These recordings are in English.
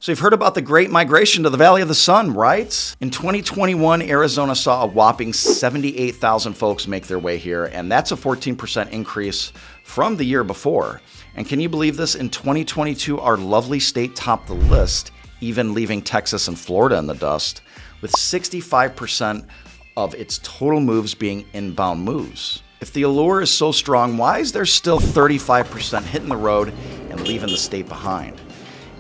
So you've heard about the great migration to the Valley of the Sun, right? In 2021, Arizona saw a whopping 78,000 folks make their way here, and that's a 14% increase from the year before. And can you believe this? In 2022, our lovely state topped the list, even leaving Texas and Florida in the dust, with 65% of its total moves being inbound moves. If the allure is so strong, why is there still 35% hitting the road and leaving the state behind?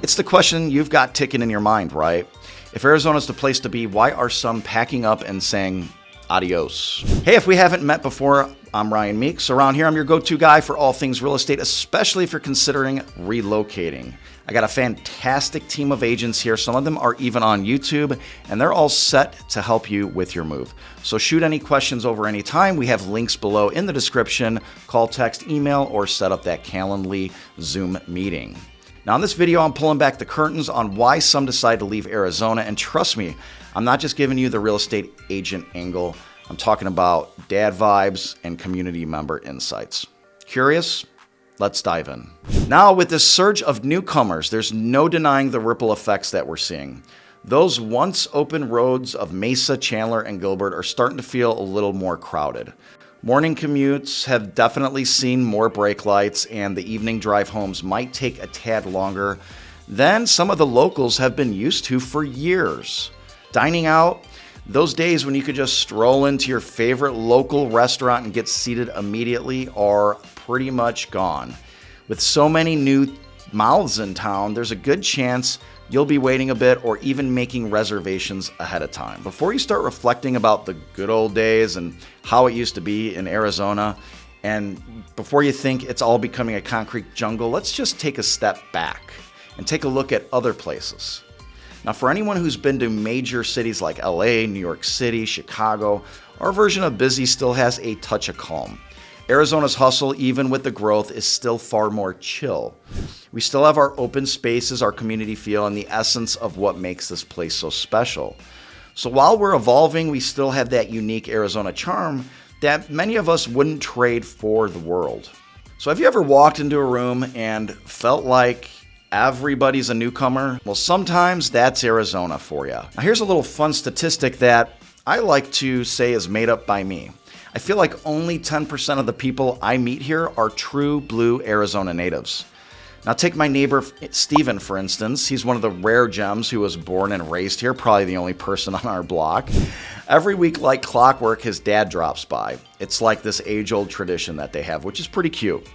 It's the question you've got ticking in your mind, right? If Arizona's the place to be, why are some packing up and saying adios? Hey, if we haven't met before, I'm Ryan Meeks. Around here, I'm your go-to guy for all things real estate, especially if you're considering relocating. I got a fantastic team of agents here. Some of them are even on YouTube, and they're all set to help you with your move. So shoot any questions over any time. We have links below in the description. Call, text, email, or set up that Calendly Zoom meeting. Now in this video, I'm pulling back the curtains on why some decide to leave Arizona. And trust me, I'm not just giving you the real estate agent angle. I'm talking about dad vibes and community member insights. Curious? Let's dive in. Now with this surge of newcomers, there's no denying the ripple effects that we're seeing. Those once open roads of Mesa, Chandler, and Gilbert are starting to feel a little more crowded. Morning commutes have definitely seen more brake lights, and the evening drive homes might take a tad longer than some of the locals have been used to for years. Dining out, those days when you could just stroll into your favorite local restaurant and get seated immediately are pretty much gone. With so many new mouths in town, there's a good chance you'll be waiting a bit or even making reservations ahead of time. Before you start reflecting about the good old days and how it used to be in Arizona, and before you think it's all becoming a concrete jungle, let's just take a step back and take a look at other places. Now, for anyone who's been to major cities like LA, New York City, Chicago, our version of busy still has a touch of calm. Arizona's hustle, even with the growth, is still far more chill. We still have our open spaces, our community feel, and the essence of what makes this place so special. So while we're evolving, we still have that unique Arizona charm that many of us wouldn't trade for the world. So have you ever walked into a room and felt like everybody's a newcomer? Well, sometimes that's Arizona for you. Now here's a little fun statistic that I like to say is made up by me. I feel like only 10% of the people I meet here are true blue Arizona natives. Now take my neighbor Steven, for instance. He's one of the rare gems who was born and raised here, probably the only person on our block. Every week, like clockwork, his dad drops by. It's like this age-old tradition that they have, which is pretty cute.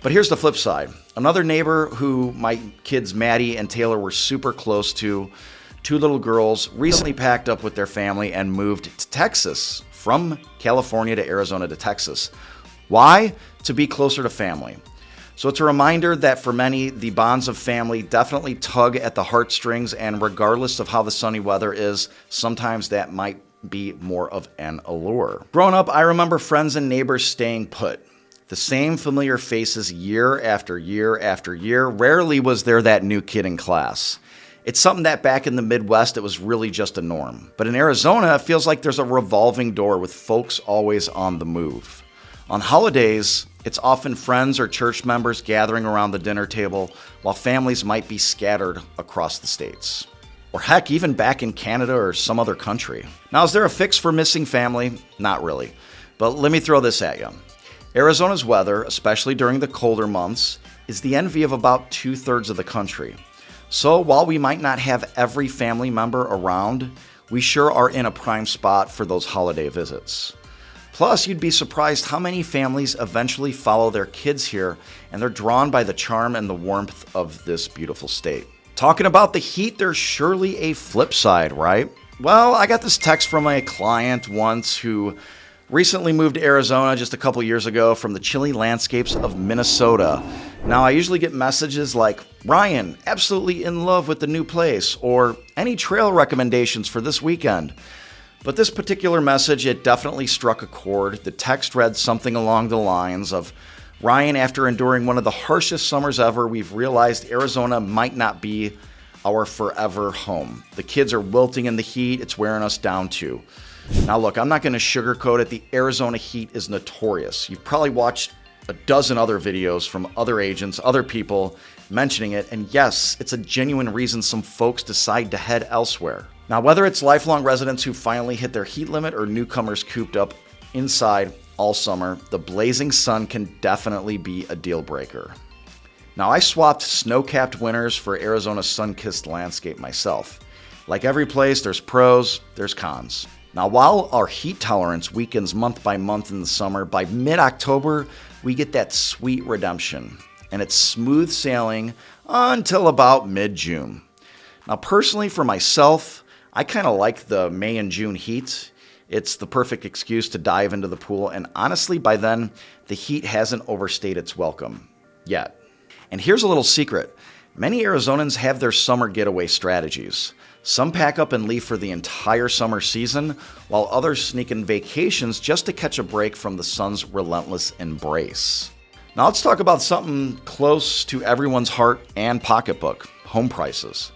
But here's the flip side. Another neighbor who my kids Maddie and Taylor were super close to, two little girls, recently packed up with their family and moved to Texas. From California to Arizona to Texas. Why? To be closer to family. So it's a reminder that for many, the bonds of family definitely tug at the heartstrings, and regardless of how the sunny weather is, sometimes that might be more of an allure. Growing up, I remember friends and neighbors staying put. The same familiar faces year after year after year. Rarely was there that new kid in class. It's something that back in the Midwest, it was really just a norm. But in Arizona, it feels like there's a revolving door with folks always on the move. On holidays, it's often friends or church members gathering around the dinner table, while families might be scattered across the states. Or heck, even back in Canada or some other country. Now, is there a fix for missing family? Not really. But let me throw this at you. Arizona's weather, especially during the colder months, is the envy of about 2/3 of the country. So while we might not have every family member around, we sure are in a prime spot for those holiday visits. Plus, you'd be surprised how many families eventually follow their kids here, and they're drawn by the charm and the warmth of this beautiful state. Talking about the heat, there's surely a flip side, right? Well, I got this text from a client once who recently moved to Arizona just a couple years ago from the chilly landscapes of Minnesota. Now, I usually get messages like, Ryan, absolutely in love with the new place, or any trail recommendations for this weekend. But this particular message, it definitely struck a chord. The text read something along the lines of, Ryan, after enduring one of the harshest summers ever, we've realized Arizona might not be our forever home. The kids are wilting in the heat. It's wearing us down too. Now look, I'm not going to sugarcoat it. The Arizona heat is notorious. You've probably watched a dozen other videos from other agents, other people mentioning it, and yes, it's a genuine reason some folks decide to head elsewhere. Now, whether it's lifelong residents who finally hit their heat limit or newcomers cooped up inside all summer, the blazing sun can definitely be a deal breaker. Now, I swapped snow-capped winters for Arizona's sun-kissed landscape myself. Like every place, there's pros, there's cons. Now, while our heat tolerance weakens month by month in the summer, by mid-October, we get that sweet redemption, and it's smooth sailing until about mid-June. Now, personally, for myself, I kind of like the May and June heat. It's the perfect excuse to dive into the pool, and honestly, by then, the heat hasn't overstayed its welcome yet. And here's a little secret. Many Arizonans have their summer getaway strategies. Some pack up and leave for the entire summer season, while others sneak in vacations just to catch a break from the sun's relentless embrace. Now let's talk about something close to everyone's heart and pocketbook, home prices.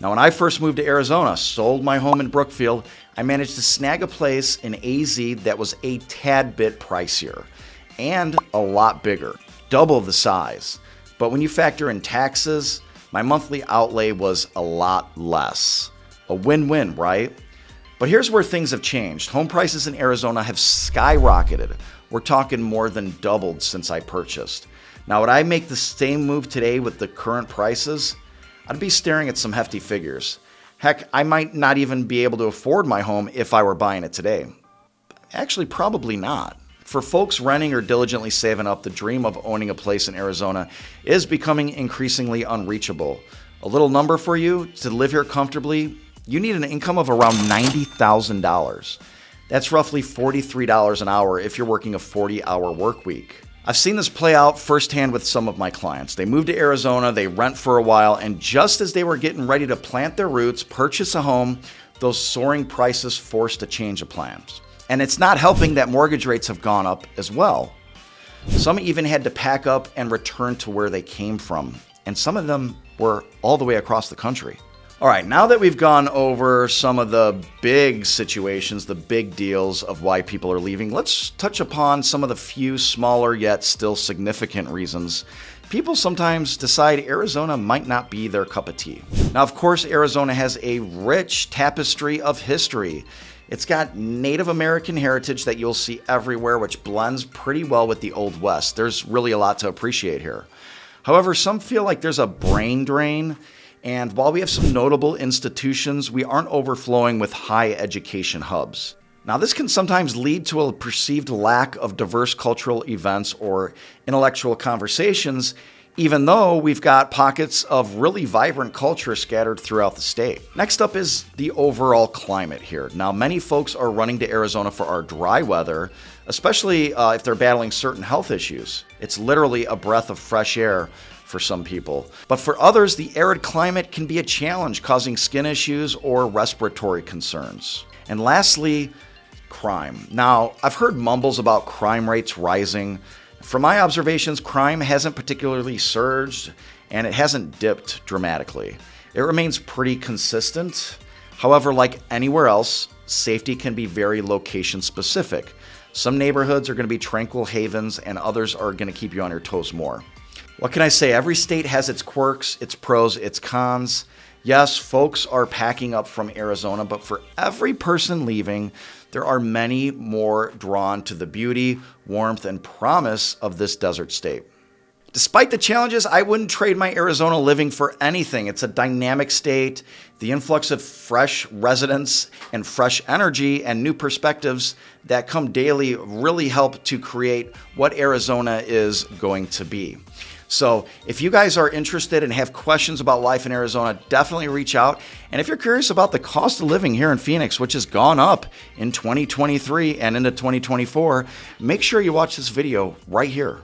Now, when I first moved to Arizona, sold my home in Brookfield, I managed to snag a place in AZ that was a tad bit pricier and a lot bigger, double the size. But when you factor in taxes, my monthly outlay was a lot less. A win-win, right? But here's where things have changed. Home prices in Arizona have skyrocketed. We're talking more than doubled since I purchased. Now, would I make the same move today with the current prices? I'd be staring at some hefty figures. Heck, I might not even be able to afford my home if I were buying it today. Actually, probably not. For folks renting or diligently saving up, the dream of owning a place in Arizona is becoming increasingly unreachable. A little number for you, to live here comfortably, you need an income of around $90,000. That's roughly $43 an hour if you're working a 40-hour work week. I've seen this play out firsthand with some of my clients. They moved to Arizona, they rent for a while, and just as they were getting ready to plant their roots, purchase a home, those soaring prices forced a change of plans. And it's not helping that mortgage rates have gone up as well. Some even had to pack up and return to where they came from, and some of them were all the way across the country. All right, now that we've gone over some of the big situations, the big deals of why people are leaving, let's touch upon some of the few smaller yet still significant reasons people sometimes decide Arizona might not be their cup of tea. Now, of course, Arizona has a rich tapestry of history. It's got Native American heritage that you'll see everywhere, which blends pretty well with the Old West. There's really a lot to appreciate here. However, some feel like there's a brain drain. And while we have some notable institutions, we aren't overflowing with high education hubs. Now, this can sometimes lead to a perceived lack of diverse cultural events or intellectual conversations, even though we've got pockets of really vibrant culture scattered throughout the state. Next up is the overall climate here. Now, many folks are running to Arizona for our dry weather, especially if they're battling certain health issues. It's literally a breath of fresh air for some people. But for others, the arid climate can be a challenge, causing skin issues or respiratory concerns. And lastly, crime. Now, I've heard mumbles about crime rates rising. From my observations, crime hasn't particularly surged, and it hasn't dipped dramatically. It remains pretty consistent. However, like anywhere else, safety can be very location specific. Some neighborhoods are going to be tranquil havens, and others are going to keep you on your toes more. What can I say? Every state has its quirks, its pros, its cons. Yes, folks are packing up from Arizona, but for every person leaving, there are many more drawn to the beauty, warmth, and promise of this desert state. Despite the challenges, I wouldn't trade my Arizona living for anything. It's a dynamic state. The influx of fresh residents and fresh energy and new perspectives that come daily really help to create what Arizona is going to be. So if you guys are interested and have questions about life in Arizona, definitely reach out. And if you're curious about the cost of living here in Phoenix, which has gone up in 2023 and into 2024, make sure you watch this video right here.